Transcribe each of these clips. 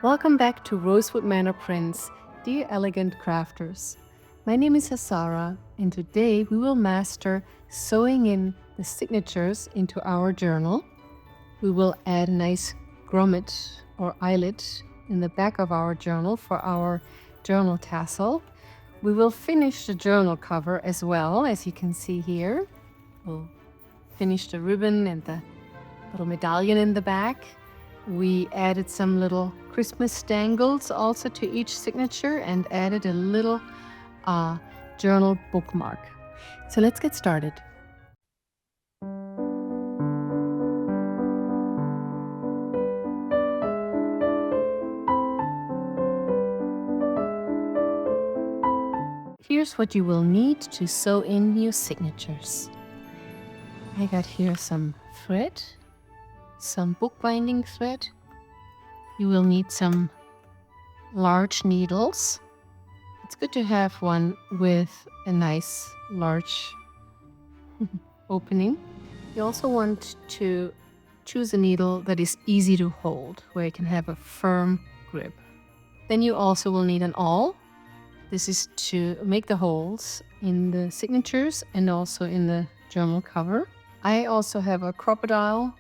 Welcome back to Rosewood Manor Prints, dear elegant crafters. My name is Hasara, and today we will master sewing in the signatures into our journal. We will add a nice grommet or eyelet in the back of our journal for our journal tassel. We will finish the journal cover as well, as you can see here. We'll finish the ribbon and the little medallion in the back. We added some little Christmas dangles also to each signature and added a little journal bookmark. So let's get started. Here's what you will need to sew in your signatures. I got here some thread, some bookbinding thread. You will need some large needles. It's good to have one with a nice large opening. You also want to choose a needle that is easy to hold, where it can have a firm grip. Then you also will need an awl. This is to make the holes in the signatures and also in the journal cover. I also have a Crop-A-Dile,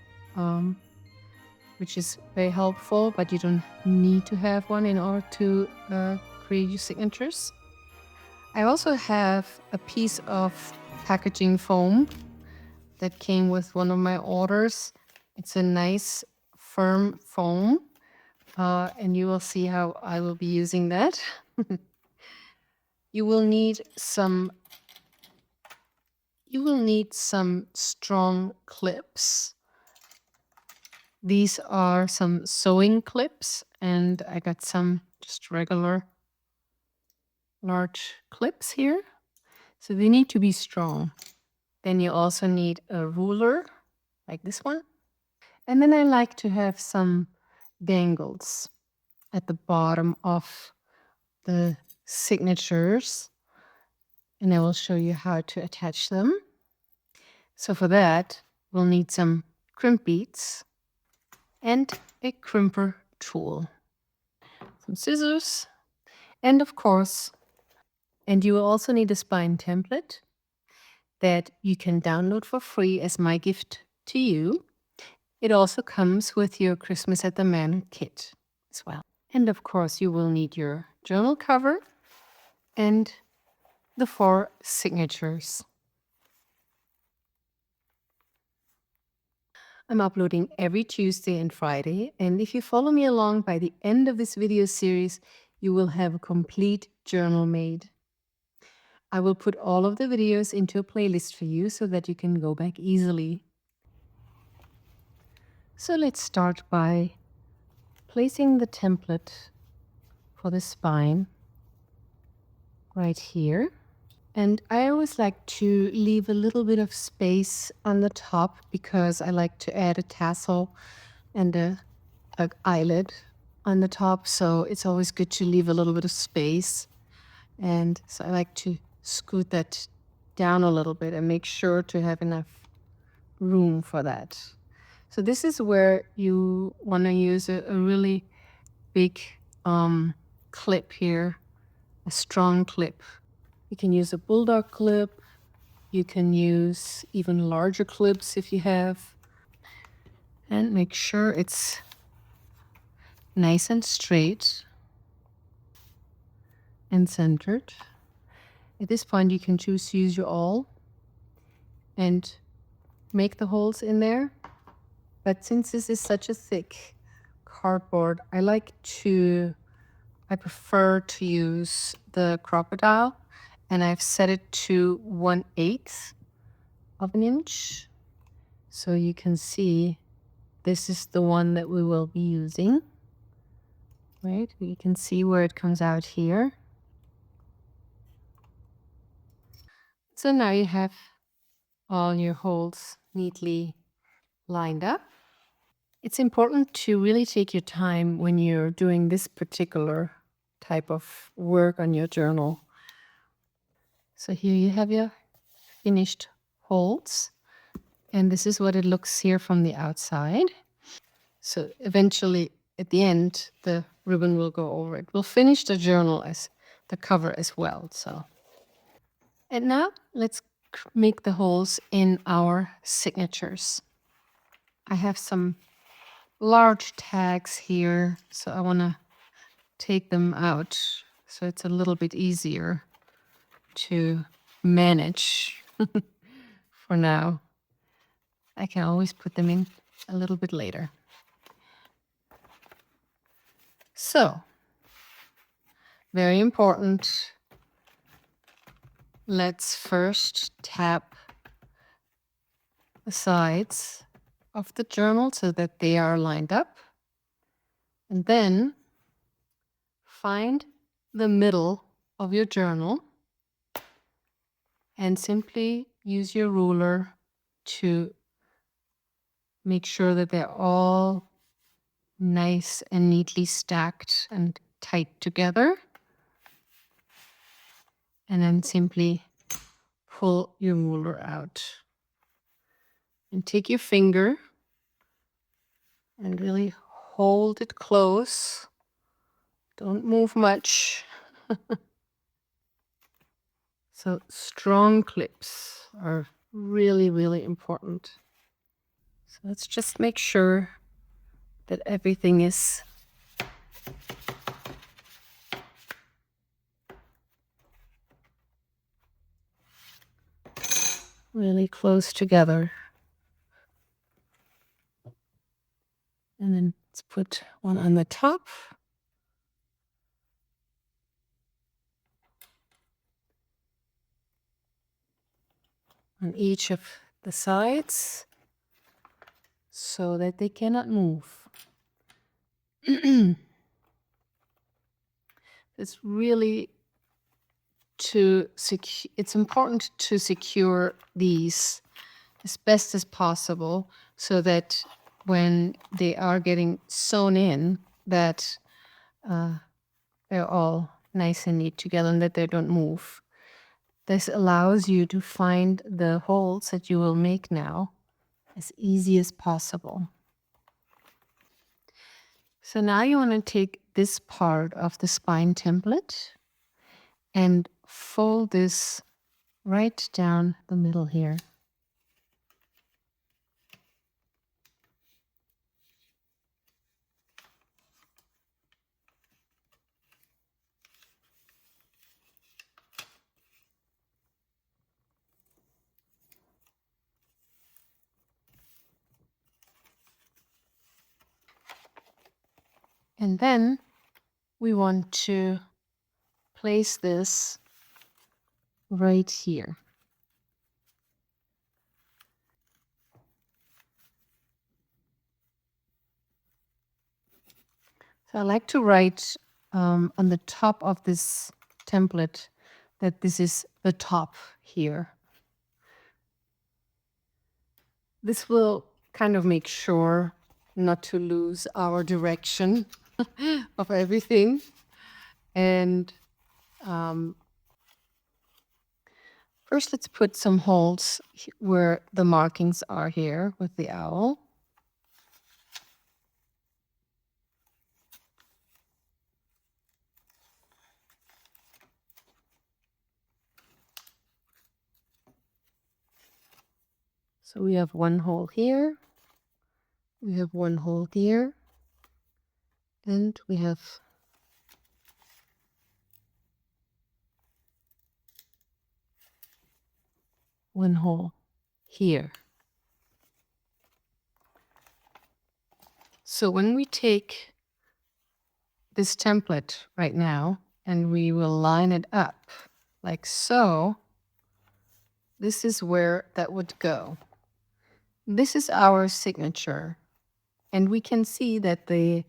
which is very helpful, but you don't need to have one in order to create your signatures. I also have a piece of packaging foam that came with one of my orders. It's a nice firm foam, and you will see how I will be using that. You will need some strong clips. These are some sewing clips, and I got some just regular large clips here. So they need to be strong. Then you also need a ruler like this one. And then I like to have some dangles at the bottom of the signatures. And I will show you how to attach them. So for that, we'll need some crimp beads and a crimper tool, some scissors, and of course, you will also need a spine template that you can download for free as my gift to you. It also comes with your Christmas at the Manor kit as well. And of course, you will need your journal cover and the 4 signatures. I'm uploading every Tuesday and Friday, and if you follow me along, by the end of this video series, you will have a complete journal made. I will put all of the videos into a playlist for you so that you can go back easily. So let's start by placing the template for the spine right here. And I always like to leave a little bit of space on the top because I like to add a tassel and a eyelet on the top. So it's always good to leave a little bit of space. And so I like to scoot that down a little bit and make sure to have enough room for that. So this is where you want to use a really big clip here, a strong clip. You can use a bulldog clip. You can use even larger clips if you have. And make sure it's nice and straight and centered. At this point, you can choose to use your awl and make the holes in there. But since this is such a thick cardboard, I prefer to use the Crop-A-Dile, and I've set it to 1/8 of an inch. So you can see this is the one that we will be using. Right? You can see where it comes out here. So now you have all your holes neatly lined up. It's important to really take your time when you're doing this particular type of work on your journal. So here you have your finished holes, and this is what it looks here from the outside. So eventually at the end, the ribbon will go over it. We'll finish the journal as the cover as well. So, and now let's make the holes in our signatures. I have some large tags here, so I want to take them out so it's a little bit easier to manage for now. I can always put them in a little bit later. So, very important. Let's first tap the sides of the journal so that they are lined up. And then find the middle of your journal and simply use your ruler to make sure that they're all nice and neatly stacked and tight together. And then simply pull your ruler out. And take your finger and really hold it close. Don't move much. So strong clips are really, really important. So let's just make sure that everything is really close together. And then let's put one on the top. On each of the sides so that they cannot move. It's really it's important to secure these as best as possible so that when they are getting sewn in, that they're all nice and neat together and that they don't move. This allows you to find the holes that you will make now as easy as possible. So now you want to take this part of the spine template and fold this right down the middle here. And then we want to place this right here. So I like to write on the top of this template that this is the top here. This will kind of make sure not to lose our direction of everything. And first, let's put some holes where the markings are here with the owl. So we have one hole here, we have one hole here, and we have one hole here. So when we take this template right now and we will line it up like so, this is where that would go. This is our signature, and we can see that the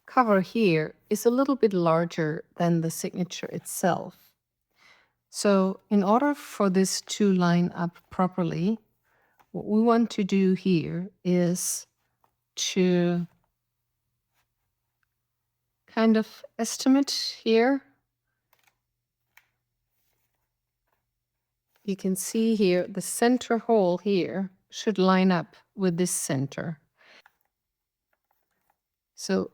cover here is a little bit larger than the signature itself. So in order for this to line up properly, what we want to do here is to kind of estimate here. You can see here the center hole here should line up with this center. So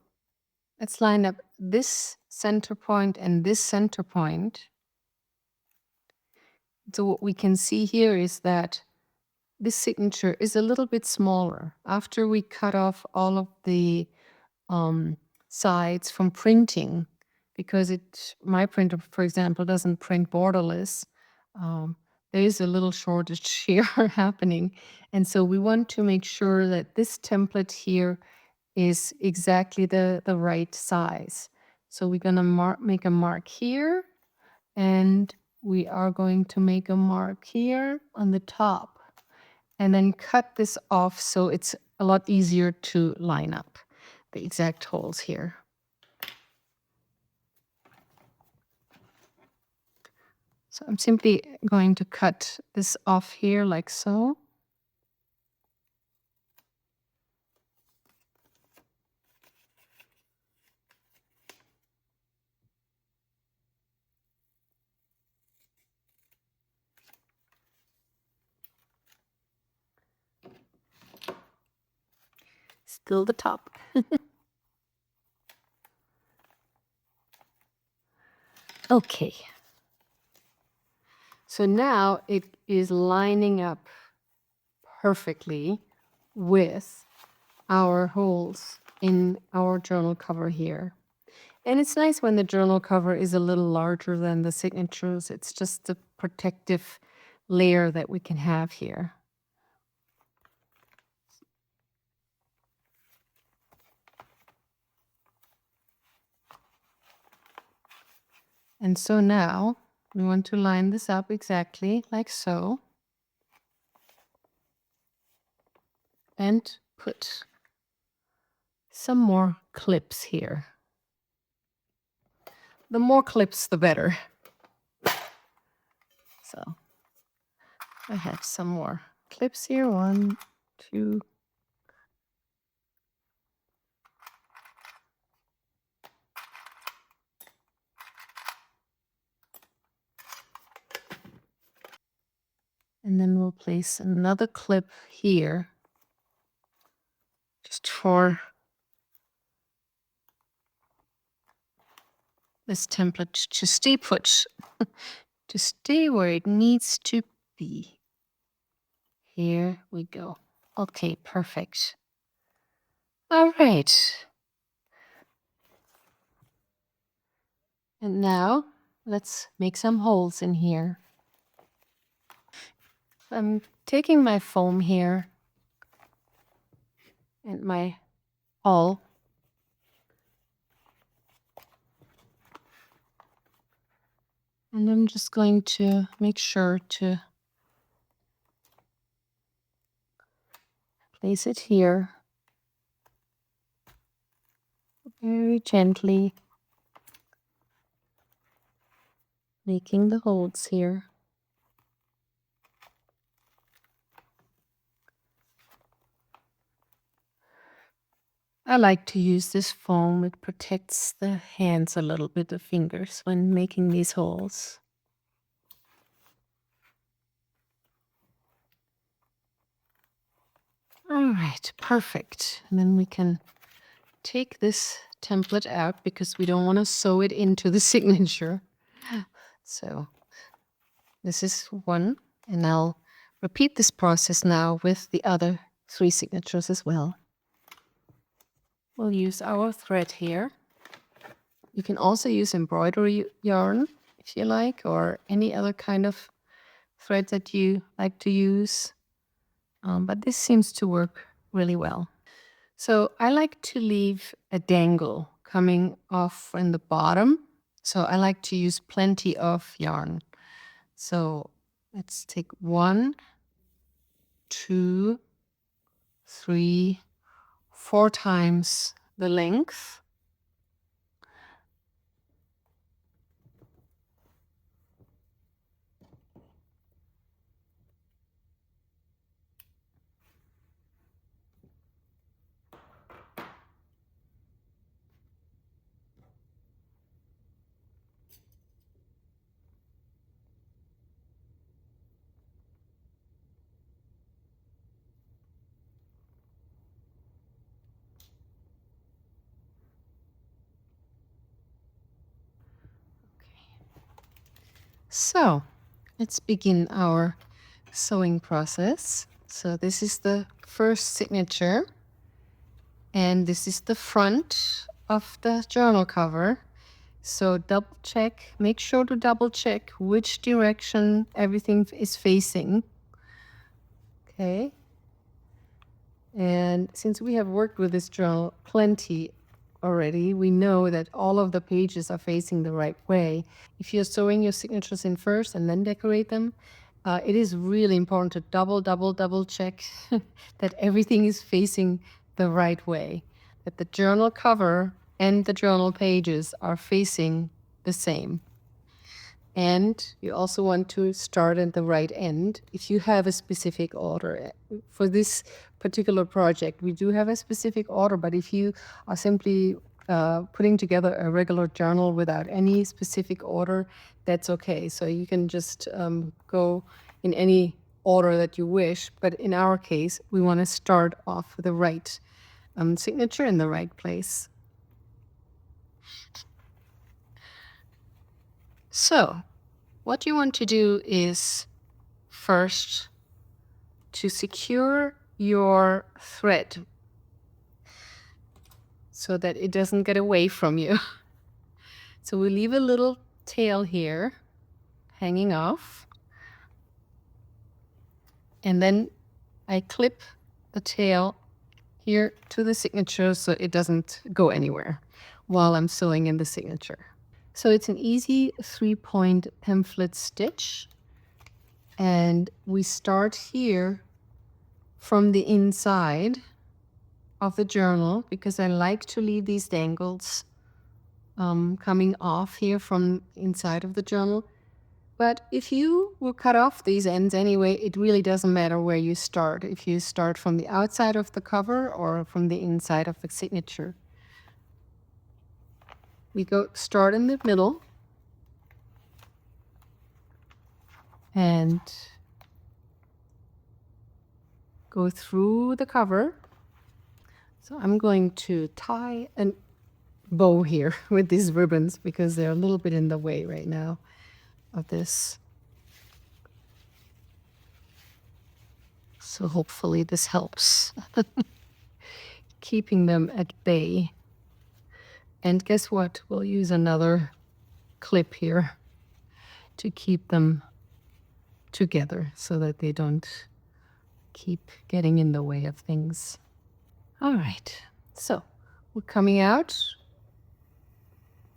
Let's line up this center point and this center point. So what we can see here is that this signature is a little bit smaller. After we cut off all of the sides from printing, because my printer, for example, doesn't print borderless, there is a little shortage here happening. And so we want to make sure that this template here is exactly the right size. So we're going to make a mark here, and we are going to make a mark here on the top, and then cut this off so it's a lot easier to line up the exact holes here. So I'm simply going to cut this off here like so. Still the top. Okay. So now it is lining up perfectly with our holes in our journal cover here. And it's nice when the journal cover is a little larger than the signatures. It's just a protective layer that we can have here. And so now we want to line this up exactly like so. And put some more clips here. The more clips, the better. So I have some more clips here. 1, 2. And then we'll place another clip here just for this template to stay put, to stay where it needs to be. Here we go. Okay, perfect. All right. And now let's make some holes in here. I'm taking my foam here and my awl. And I'm just going to make sure to place it here very gently, making the holes here. I like to use this foam. It protects the hands a little bit, the fingers, when making these holes. All right, perfect. And then we can take this template out because we don't want to sew it into the signature. So this is one, and I'll repeat this process now with the other 3 signatures as well. We'll use our thread here. You can also use embroidery yarn if you like, or any other kind of thread that you like to use. But this seems to work really well. So I like to leave a dangle coming off in the bottom. So I like to use plenty of yarn. So let's take 1, 2, 3, 4 times the length. So let's begin our sewing process. So this is the first signature, and this is the front of the journal cover. So double check, make sure to double check which direction everything is facing. Okay. And since we have worked with this journal plenty already, we know that all of the pages are facing the right way. If you're sewing your signatures in first and then decorate them, it is really important to double check that everything is facing the right way, that the journal cover and the journal pages are facing the same. And you also want to start at the right end if you have a specific order. For this particular project, we do have a specific order, but if you are simply putting together a regular journal without any specific order, that's okay. So you can just go in any order that you wish, but in our case, we want to start off with the right signature in the right place. So what you want to do is first to secure your thread so that it doesn't get away from you. So we leave a little tail here hanging off, and then I clip the tail here to the signature so it doesn't go anywhere while I'm sewing in the signature. So it's an easy 3-point pamphlet stitch, and we start here from the inside of the journal because I like to leave these dangles coming off here from inside of the journal. But if you will cut off these ends anyway, it really doesn't matter where you start. If you start from the outside of the cover or from the inside of the signature. We start in the middle and go through the cover. So I'm going to tie a bow here with these ribbons because they're a little bit in the way right now of this. So hopefully this helps keeping them at bay. And guess what? We'll use another clip here to keep them together so that they don't keep getting in the way of things. All right, so we're coming out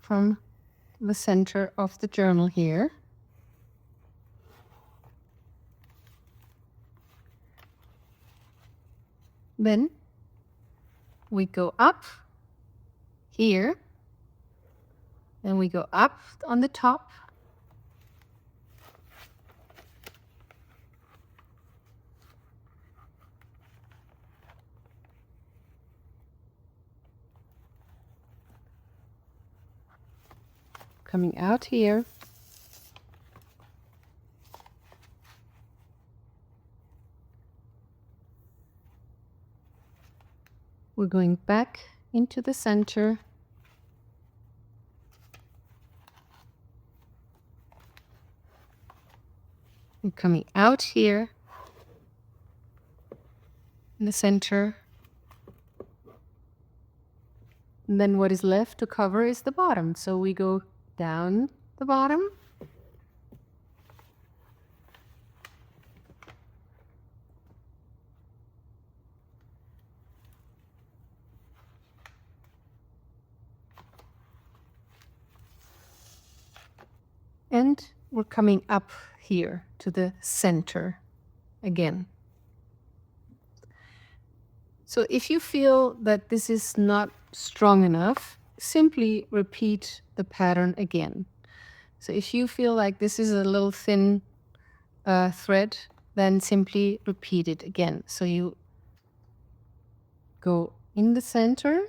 from the center of the journal here. Then we go up here, and we go up on the top. Coming out here. We're going back into the center. We're coming out here in the center. And then what is left to cover is the bottom. So we go down the bottom. And we're coming up here to the center again. So if you feel that this is not strong enough, simply repeat the pattern again. So if you feel like this is a little thin thread, then simply repeat it again. So you go in the center,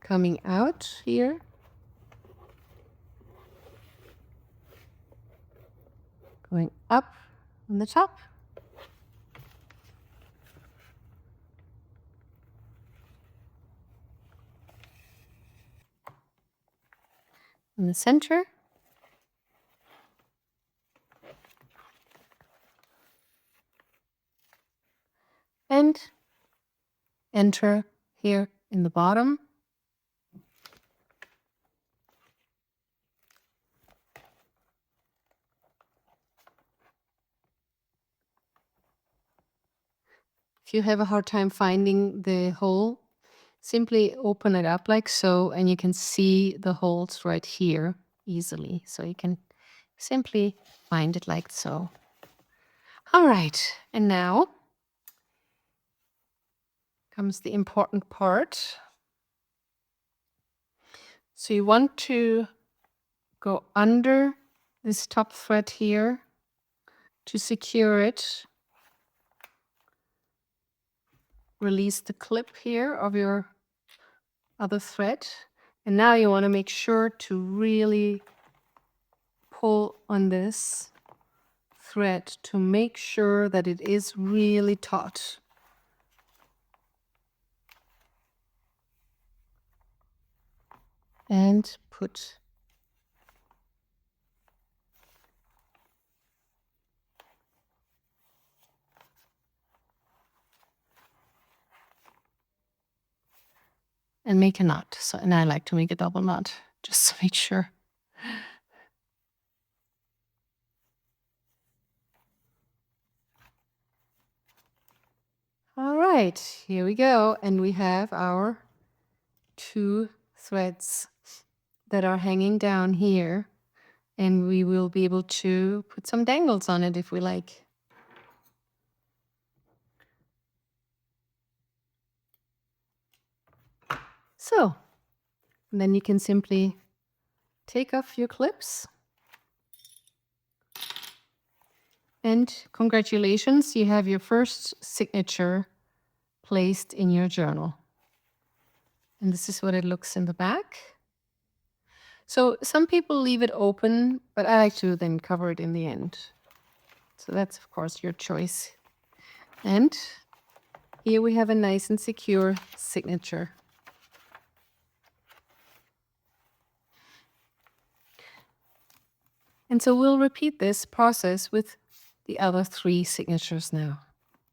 coming out here, going up on the top, in the center, and enter here in the bottom. If you have a hard time finding the hole, simply open it up like so, and you can see the holes right here easily. So you can simply find it like so. All right, and now comes the important part. So you want to go under this top thread here to secure it. Release the clip here of your other thread. And now you want to make sure to really pull on this thread to make sure that it is really taut. And put and make a knot. So, and I like to make a double knot just to make sure. All right, here we go. And we have our 2 threads that are hanging down here. And we will be able to put some dangles on it if we like. So, and then you can simply take off your clips. And congratulations, you have your first signature placed in your journal. And this is what it looks in the back. So some people leave it open, but I like to then cover it in the end. So that's, of course, your choice. And here we have a nice and secure signature. And so we'll repeat this process with the other 3 signatures now.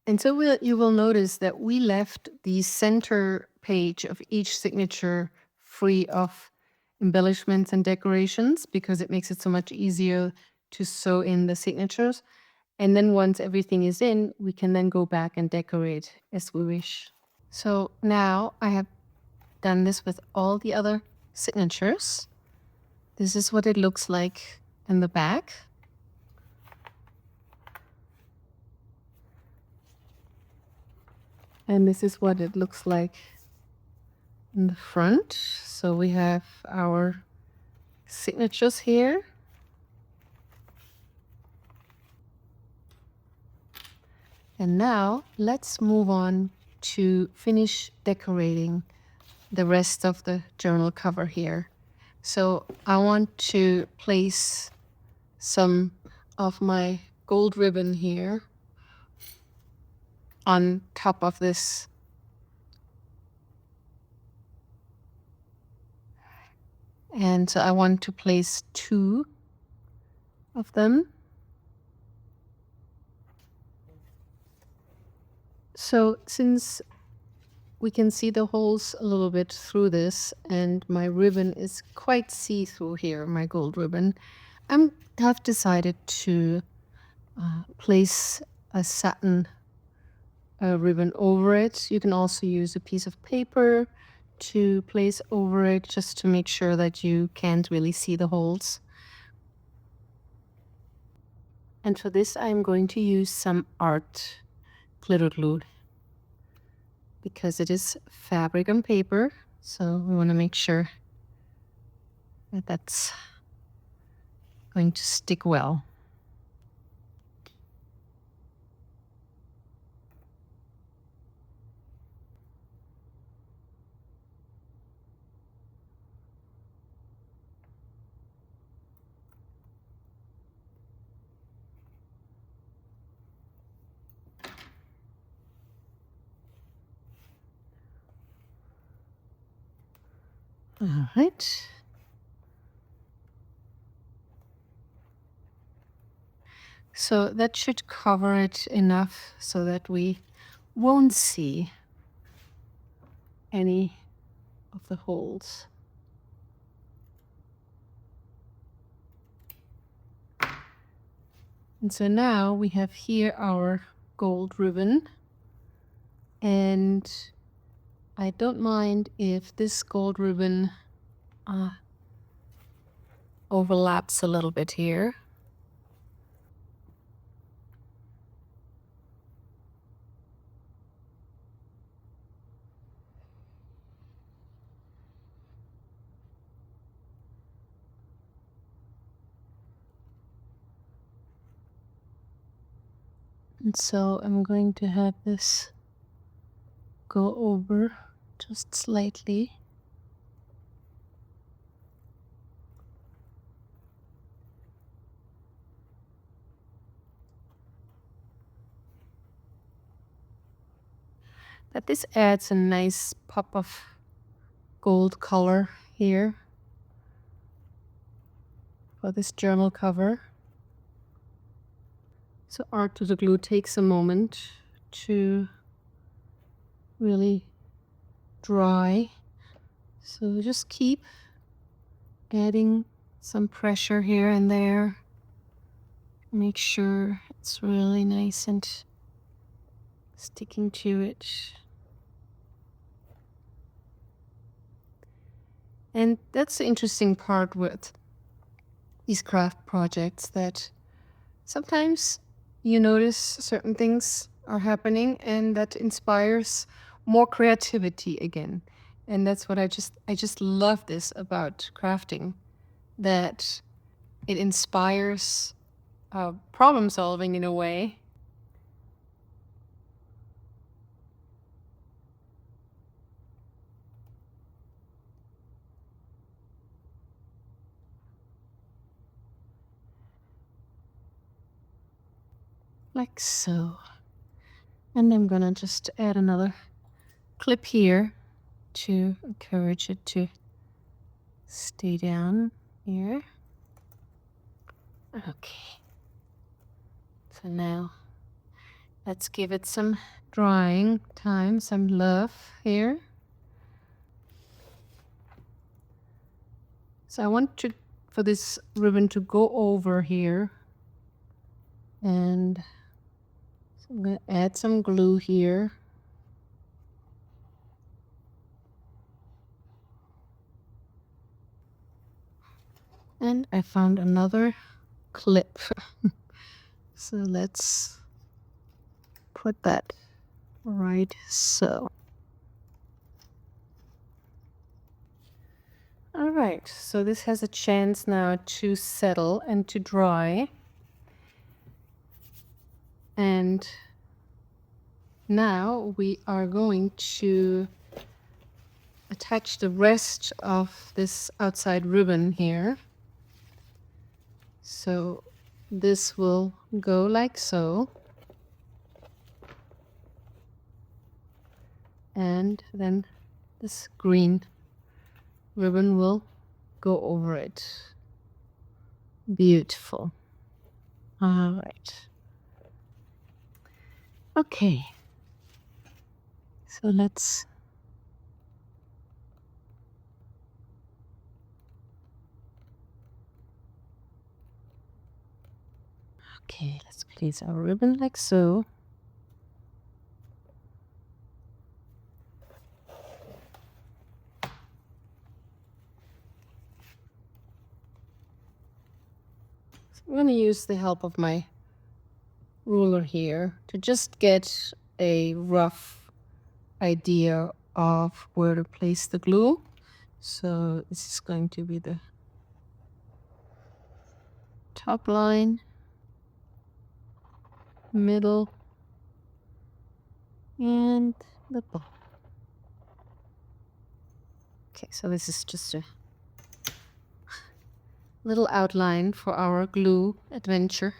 And so you will notice that we left the center page of each signature free of embellishments and decorations because it makes it so much easier to sew in the signatures. And then once everything is in, we can then go back and decorate as we wish. So now I have done this with all the other signatures. This is what it looks like in the back. And this is what it looks like in the front. So we have our signatures here. And now let's move on to finish decorating the rest of the journal cover here. So I want to place some of my gold ribbon here on top of this. And so I want to place 2 of them. So since we can see the holes a little bit through this, and my ribbon is quite see-through here, my gold ribbon, I've decided to place a satin ribbon over it. You can also use a piece of paper to place over it just to make sure that you can't really see the holes. And for this, I'm going to use some art glitter glue because it is fabric on paper. So we want to make sure that that's going to stick well. All right. So that should cover it enough so that we won't see any of the holes. And so now we have here our gold ribbon, and I don't mind if this gold ribbon overlaps a little bit here. And so I'm going to have this go over just slightly. But this adds a nice pop of gold color here for this journal cover. So art to the glue takes a moment to really dry. So just keep adding some pressure here and there. Make sure it's really nice and sticking to it. And that's the interesting part with these craft projects, that sometimes you notice certain things are happening and that inspires more creativity again. And that's what I just love this about crafting, that it inspires problem solving in a way. Like so. And I'm gonna just add another clip here to encourage it to stay down here. Okay. So now let's give it some drying time, some love here. So I want for this ribbon to go over here, and so I'm going to add some glue here. And I found another clip. So let's put that right so. All right, so this has a chance now to settle and to dry. And now we are going to attach the rest of this outside ribbon here. So this will go like so. And then this green ribbon will go over it. Beautiful. All right. Okay. So let's place our ribbon like so. I'm going to use the help of my ruler here to just get a rough idea of where to place the glue. So this is going to be the top line, middle, and the bottom. Okay, so this is just a little outline for our glue adventure.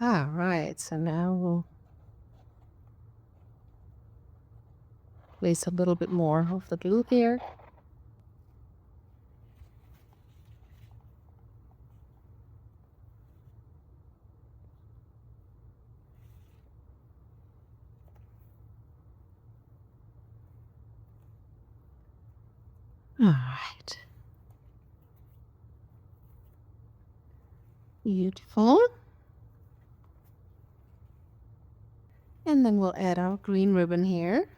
All right, so now we'll place a little bit more of the glue here. All right. Beautiful. And then we'll add our green ribbon here.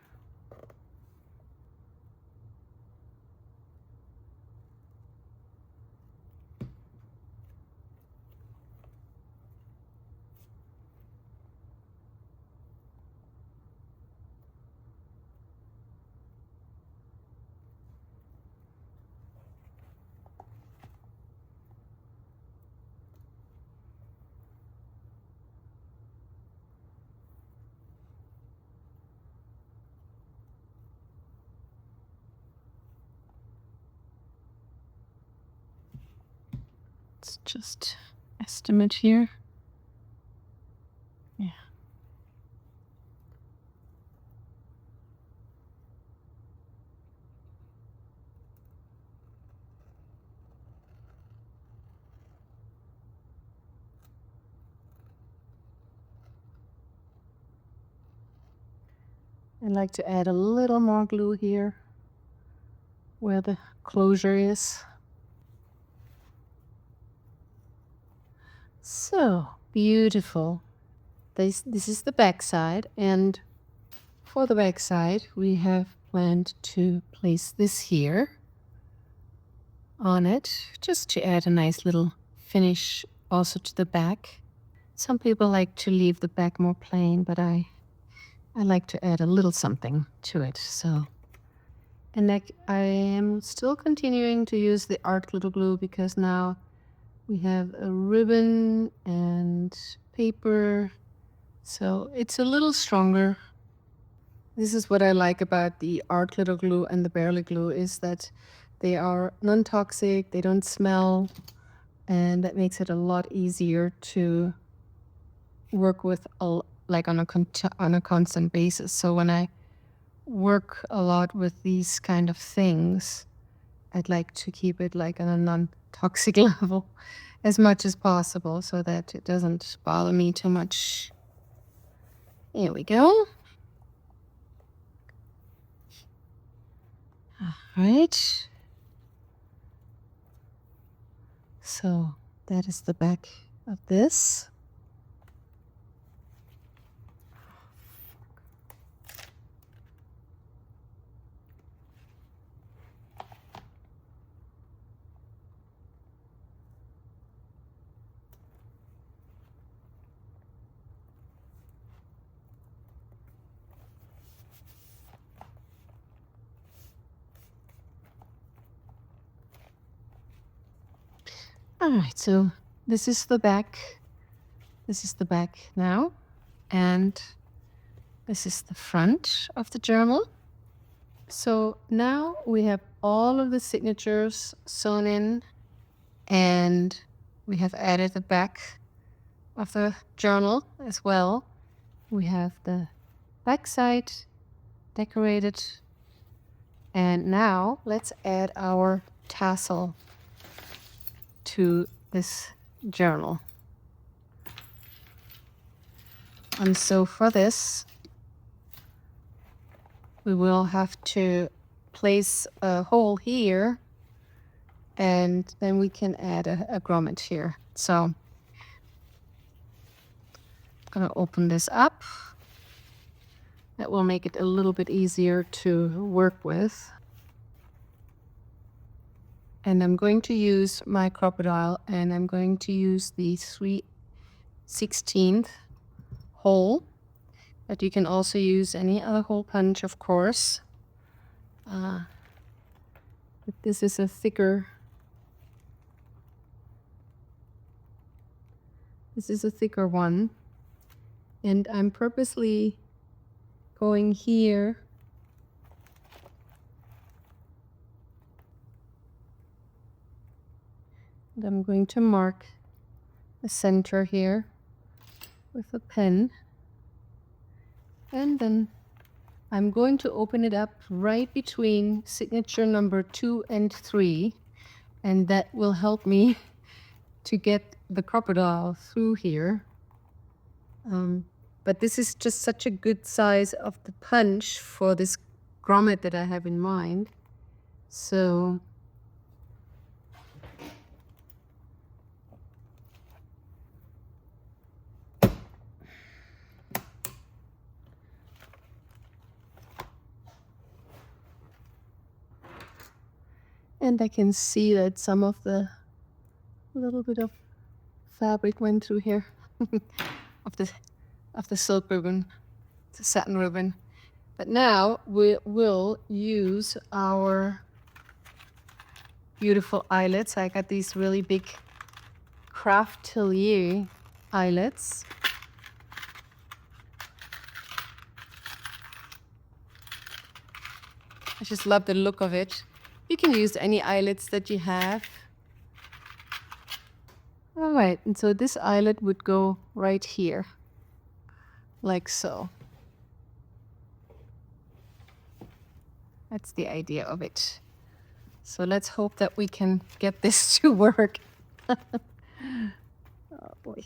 Let's just estimate here. Yeah. I like to add a little more glue here where the closure is. So beautiful. This is the back side, and for the back side we have planned to place this here on it, just to add a nice little finish also to the back. Some people like to leave the back more plain, but I like to add a little something to it. So, and I am still continuing to use the art glitter glue because now we have a ribbon and paper, so it's a little stronger. This is what I like about the art glitter glue and the barely glue, is that they are non-toxic, they don't smell, and that makes it a lot easier to work with like on a constant basis. So when I work a lot with these kind of things, I'd like to keep it like on a non-toxic level as much as possible so that it doesn't bother me too much. Here we go. All right. So that is the back of this. All right, so this is the back. This is the back now, and this is the front of the journal. So now we have all of the signatures sewn in, and we have added the back of the journal as well. We have the back side decorated, and now let's add our tassel to this journal. And so for this, we will have to place a hole here, and then we can add a grommet here. So I'm gonna open this up. That will make it a little bit easier to work with. And I'm going to use my Crop-A-Dile, and I'm going to use the 3/16 hole, but you can also use any other hole punch, of course. But this is a thicker one, and I'm purposely going here and I'm going to mark the center here with a pen, and then I'm going to open it up right between signature number 2 and 3, and that will help me to get the Crop-A-Dile through here. But this is just such a good size of the punch for this grommet that I have in mind. So and I can see that some of the little bit of fabric went through here of the silk ribbon, the satin ribbon. But now we will use our beautiful eyelets. I got these really big Crop-A-Dile eyelets. I just love the look of it. You can use any eyelets that you have. All right, and so this eyelet would go right here, like so. That's the idea of it. So let's hope that we can get this to work. Oh boy.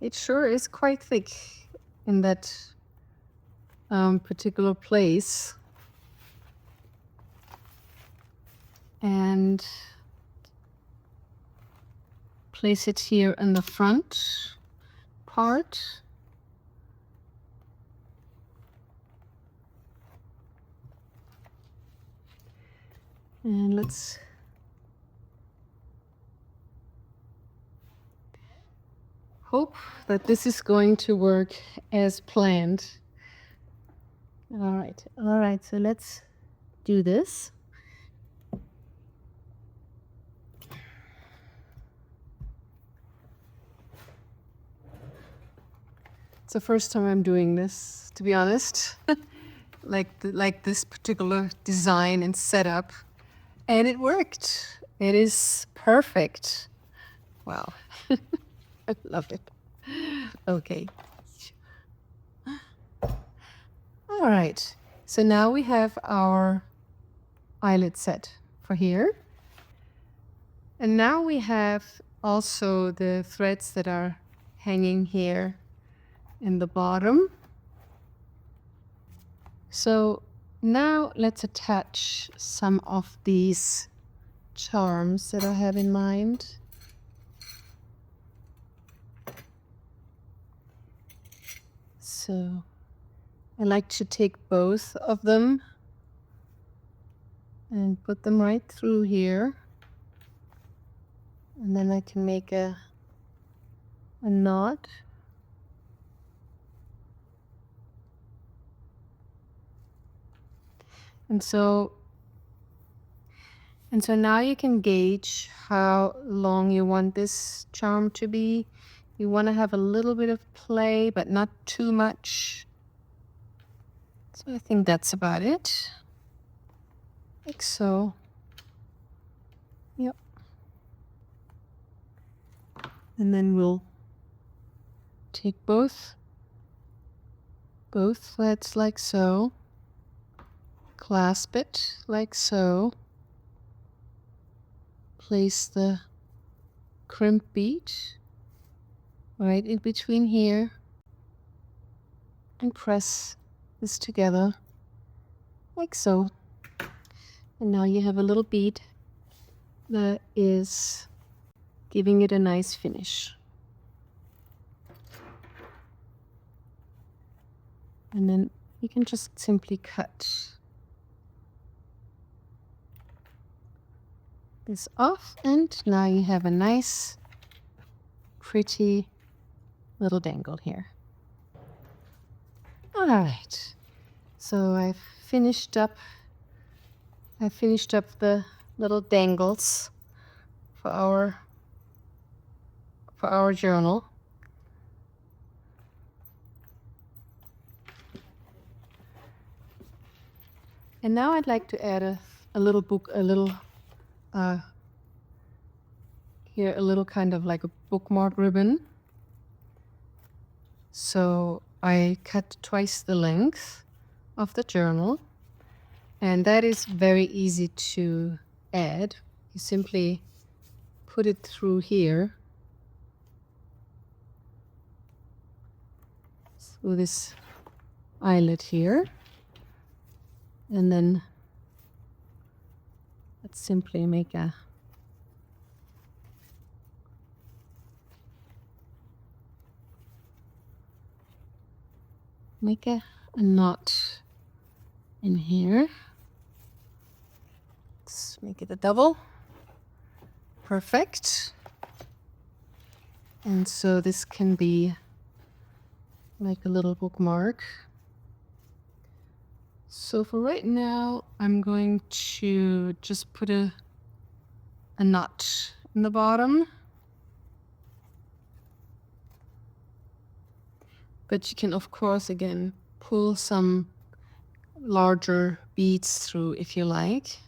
It sure is quite thick in that particular place. And place it here in the front part. And let's hope that this is going to work as planned. All right, so let's do this. It's the first time I'm doing this, to be honest. like this particular design and setup. And it worked. It is perfect. Wow. I love it. Okay. All right. So now we have our eyelet set for here. And now we have also the threads that are hanging here in the bottom. So now let's attach some of these charms that I have in mind. So I like to take both of them and put them right through here. And then I can make a knot. And so now you can gauge how long you want this charm to be. You want to have a little bit of play, but not too much. So I think that's about it. Like so. Yep. And then we'll take both threads like so. Clasp it like so. Place the crimp bead right in between here and press this together like so. And now you have a little bead that is giving it a nice finish. And then you can just simply cut this off, and now you have a nice, pretty little dangle here. All right, so I've finished up the little dangles for our journal. And now I'd like to add a little here a little kind of like a bookmark ribbon. So I cut twice the length of the journal, and that is very easy to add. You simply put it through here, through this eyelet here, and then simply make a knot in here. Let's make it a double. Perfect. And so this can be like a little bookmark. So for right now, I'm going to just put a knot in the bottom. But you can, of course, again, pull some larger beads through if you like.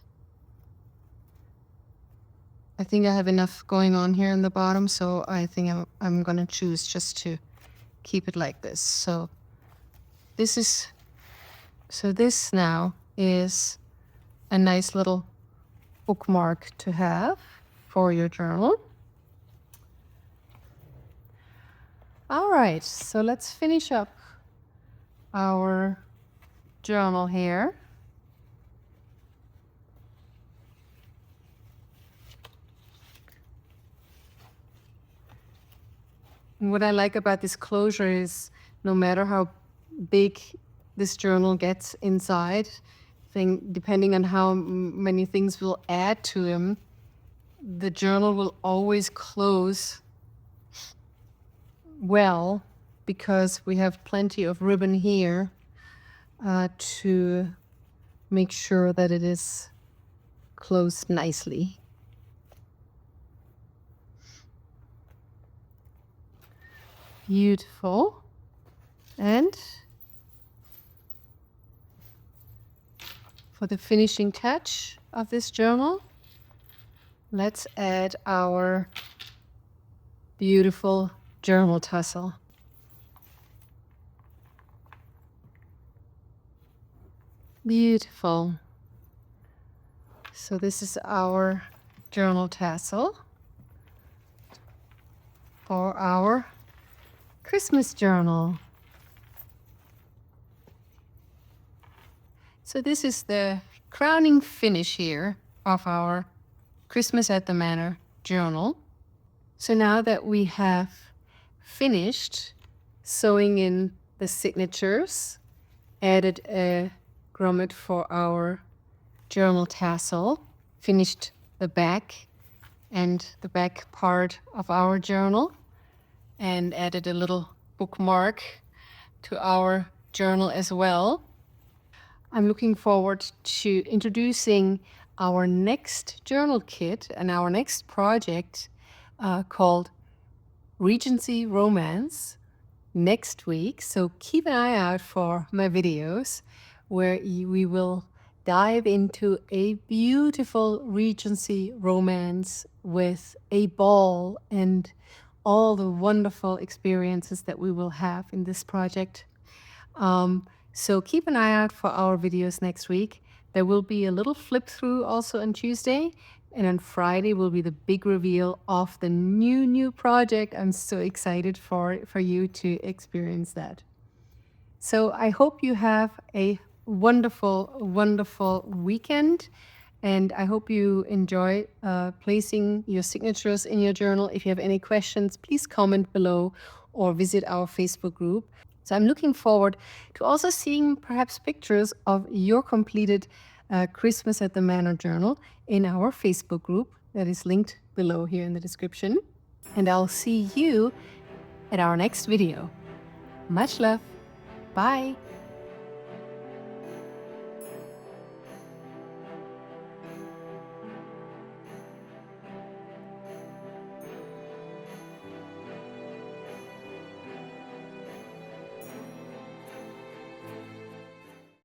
I think I have enough going on here in the bottom, so I think I'm going to choose just to keep it like this. So this now is a nice little bookmark to have for your journal. All right, so let's finish up our journal here. And what I like about this closure is no matter how big this journal gets inside, depending on how many things we'll add to them, the journal will always close well because we have plenty of ribbon here to make sure that it is closed nicely. Beautiful. And for the finishing touch of this journal, let's add our beautiful journal tassel. Beautiful. So this is our journal tassel for our Christmas journal. So this is the crowning finish here of our Christmas at the Manor journal. So now that we have finished sewing in the signatures, added a grommet for our journal tassel, finished the back and the back part of our journal, and added a little bookmark to our journal as well. I'm looking forward to introducing our next journal kit and our next project called Regency Romance next week. So keep an eye out for my videos where we will dive into a beautiful Regency romance with a ball and all the wonderful experiences that we will have in this project. So keep an eye out for our videos next week. There will be a little flip through also on Tuesday, and on Friday will be the big reveal of the new project. I'm so excited for you to experience that. So I hope you have a wonderful weekend, and I hope you enjoy placing your signatures in your journal. If you have any questions, please comment below or visit our Facebook group. So I'm looking forward to also seeing perhaps pictures of your completed Christmas at the Manor journal in our Facebook group that is linked below here in the description. And I'll see you at our next video. Much love. Bye.